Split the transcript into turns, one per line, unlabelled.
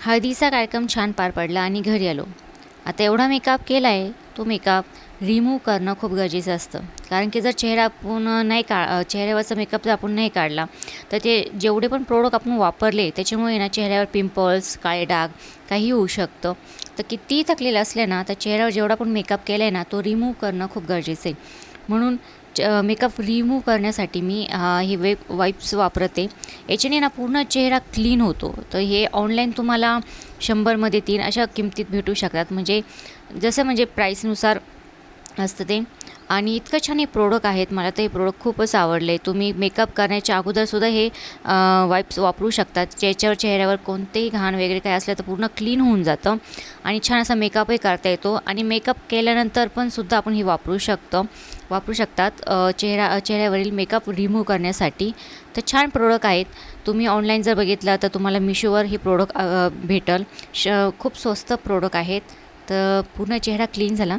हळदीचा कार्यक्रम छान पार पडला आणि घरी आलो. आता एवढा मेकअप केला आहे, तो मेकअप रिमूव्ह करणं खूप गरजेचं असतं. कारण की जर चेहरा आपण नाही चेहऱ्यावरचा मेकअप जर आपण नाही काढला, तर ते जेवढे पण प्रोडक्ट आपण वापरले त्याच्यामुळे ना चेहऱ्यावर पिंपल्स, काळे डाग काही होऊ शकतं. तर कितीही थकलेलं असलं ना, तर चेहऱ्यावर जेवढा पण मेकअप केला आहे ना, तो रिमूव्ह करणं खूप गरजेचं आहे. म्हणून मेकअप रिमूव्ह करण्यासाठी मी हे वाइप्स वापरते. याच्याने ना पूर्ण चेहरा क्लीन होतो. तर हे ऑनलाईन तुम्हाला 100मध्ये 3 अशा किमतीत भेटू शकतात. म्हणजे प्राईसनुसार असतं ते. आणि इतकं छान हे प्रोडक्ट आहेत, मला तर हे प्रोडक्ट खूपच आवडले. तुम्ही मेकअप करण्याच्या अगोदरसुद्धा हे वाइप्स वापरू शकतात. ज्याच्यावर चेहऱ्यावर कोणतेही घाण वगैरे काही असलं तर पूर्ण क्लीन होऊन जातं आणि छान असा मेकअपही करता येतो. आणि मेकअप केल्यानंतर पण सुद्धा आपण हे वापरू शकतात चेहऱ्यावरील मेकअप रिमूव्ह करण्यासाठी. तर छान प्रोडक्ट आहेत. तुम्ही ऑनलाईन जर बघितलं तर तुम्हाला मिशोवर हे प्रोडक्ट भेटेल. खूप स्वस्त प्रोडक्ट आहेत. तर पूर्ण चेहरा क्लीन झाला.